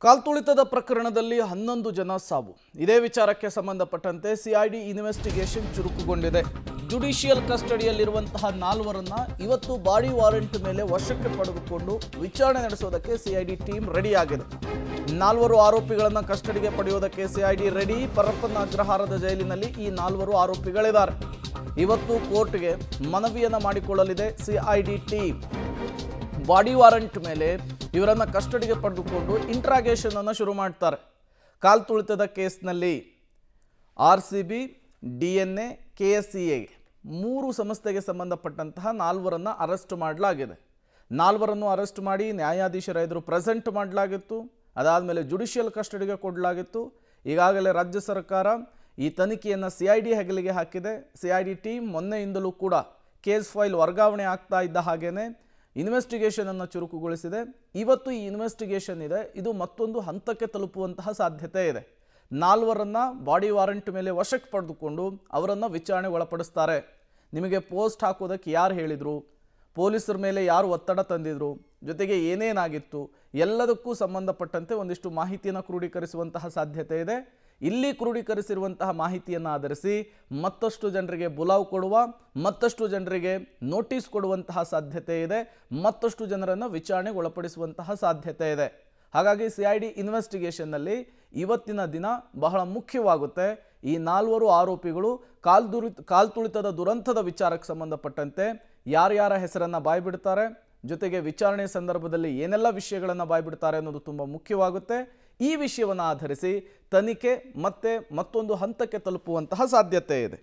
ಕಾಲ್ತುಳಿತದ ಪ್ರಕರಣದಲ್ಲಿ 11 ಜನ ಸಾವು. ಇದೇ ವಿಚಾರಕ್ಕೆ ಸಂಬಂಧಪಟ್ಟಂತೆ ಸಿಐಡಿ ಇನ್ವೆಸ್ಟಿಗೇಷನ್ ಚುರುಕುಗೊಂಡಿದೆ. ಜುಡಿಷಿಯಲ್ ಕಸ್ಟಡಿಯಲ್ಲಿರುವಂತಹ 4ವರನ್ನ ಇವತ್ತು ಬಾಡಿ ವಾರೆಂಟ್ ಮೇಲೆ ವಶಕ್ಕೆ ಪಡೆದುಕೊಂಡು ವಿಚಾರಣೆ ನಡೆಸೋದಕ್ಕೆ ಸಿಐಡಿ ಟೀಮ್ ರೆಡಿಯಾಗಿದೆ. 4 ಆರೋಪಿಗಳನ್ನು ಕಸ್ಟಡಿಗೆ ಪಡೆಯೋದಕ್ಕೆ ಸಿಐಡಿ ರೆಡಿ. ಪರಪ್ಪನ ಅಗ್ರಹಾರದ ಜೈಲಿನಲ್ಲಿ ಈ 4 ಆರೋಪಿಗಳಿದ್ದಾರೆ. ಇವತ್ತು ಕೋರ್ಟ್ಗೆ ಮನವಿಯನ್ನು ಮಾಡಿಕೊಳ್ಳಲಿದೆ ಸಿಐಡಿ ಟೀಮ್. ಬಾಡಿ ವಾರೆಂಟ್ ಮೇಲೆ ಇವರನ್ನು ಕಸ್ಟಡಿಗೆ ಪಡೆದುಕೊಂಡು ಇಂಟ್ರಾಗೇಷನ್ ಅನ್ನು ಶುರು ಮಾಡ್ತಾರೆ. ಕಾಲ್ತುಳಿತದ ಕೇಸ್ನಲ್ಲಿ RCB, DNA, KSCA 3 ಸಂಸ್ಥೆಗೆ ಸಂಬಂಧಪಟ್ಟಂತಹ 4ವರನ್ನು ಅರೆಸ್ಟ್ ಮಾಡಲಾಗಿದೆ. 4ವರನ್ನು ಅರೆಸ್ಟ್ ಮಾಡಿ ನ್ಯಾಯಾಧೀಶರ ಎದುರು ಪ್ರೆಸೆಂಟ್ ಮಾಡಲಾಗಿತ್ತು. ಅದಾದಮೇಲೆ ಜುಡಿಷಿಯಲ್ ಕಸ್ಟಡಿಗೆ ಕೊಡಲಾಗಿತ್ತು. ಈಗಾಗಲೇ ರಾಜ್ಯ ಸರ್ಕಾರ ಈ ತನಿಖೆಯನ್ನು ಸಿಐಡಿ ಹೆಗಲಿಗೆ ಹಾಕಿದೆ. ಸಿಐಡಿ ಟೀಮ್ ಮೊನ್ನೆಯಿಂದಲೂ ಕೂಡ ಕೇಸ್ ಫೈಲ್ ವರ್ಗಾವಣೆ ಆಗ್ತಾ ಇದ್ದ ಹಾಗೇನೆ ಇನ್ವೆಸ್ಟಿಗೇಷನ್ ಅನ್ನು ಚುರುಕುಗೊಳಿಸಿದೆ. ಇವತ್ತು ಈ ಇನ್ವೆಸ್ಟಿಗೇಷನ್ ಇದೆ, ಇದು ಮತ್ತೊಂದು ಹಂತಕ್ಕೆ ತಲುಪುವಂತಹ ಸಾಧ್ಯತೆ ಇದೆ. 4ವರನ್ನು ಬಾಡಿ ವಾರೆಂಟ್ ಮೇಲೆ ವಶಕ್ಕೆ ಪಡೆದುಕೊಂಡು ಅವರನ್ನು ವಿಚಾರಣೆಗೆ ಒಳಪಡಿಸ್ತಾರೆ. ನಿಮಗೆ ಪೋಸ್ಟ್ ಹಾಕೋದಕ್ಕೆ ಯಾರು ಹೇಳಿದರು, ಪೊಲೀಸರ ಮೇಲೆ ಯಾರು ಒತ್ತಡ ತಂದಿದ್ರು, ಜೊತೆಗೆ ಏನೇನಾಗಿತ್ತು, ಎಲ್ಲದಕ್ಕೂ ಸಂಬಂಧಪಟ್ಟಂತೆ ಒಂದಿಷ್ಟು ಮಾಹಿತಿಯನ್ನು ಕ್ರೋಢೀಕರಿಸುವಂತಹ ಸಾಧ್ಯತೆ ಇದೆ. ಇಲ್ಲಿ ಕ್ರೋಢೀಕರಿಸಿರುವಂತಹ ಮಾಹಿತಿಯನ್ನು ಆಧರಿಸಿ ಮತ್ತಷ್ಟು ಜನರಿಗೆ ಬುಲಾವ್ ಕೊಡುವ, ಮತ್ತಷ್ಟು ಜನರಿಗೆ ನೋಟಿಸ್ ಕೊಡುವಂತಹ ಸಾಧ್ಯತೆ ಇದೆ, ಮತ್ತಷ್ಟು ಜನರನ್ನು ವಿಚಾರಣೆಗೆ ಒಳಪಡಿಸುವಂತಹ ಸಾಧ್ಯತೆ ಇದೆ. ಹಾಗಾಗಿ ಸಿಐಡಿ ಇನ್ವೆಸ್ಟಿಗೇಷನ್ನಲ್ಲಿ ಇವತ್ತಿನ ದಿನ ಬಹಳ ಮುಖ್ಯವಾಗುತ್ತೆ. ಈ 4 ಆರೋಪಿಗಳು ಕಾಲ್ತುಳಿತದ ದುರಂತದ ವಿಚಾರಕ್ಕೆ ಸಂಬಂಧಪಟ್ಟಂತೆ ಯಾರ್ಯಾರ ಹೆಸರನ್ನು ಬಾಯ್ಬಿಡ್ತಾರೆ, ಜೊತೆಗೆ ವಿಚಾರಣೆ ಸಂದರ್ಭದಲ್ಲಿ ಏನೆಲ್ಲ ವಿಷಯಗಳನ್ನು ಬಾಯ್ಬಿಡ್ತಾರೆ ಅನ್ನೋದು ತುಂಬ ಮುಖ್ಯವಾಗುತ್ತೆ. ಈ ವಿಷಯವನ್ನು ಆಧರಿಸಿ ತನಿಖೆ ಮತ್ತೊಂದು ಹಂತಕ್ಕೆ ತಲುಪುವಂತಹ ಸಾಧ್ಯತೆ ಇದೆ.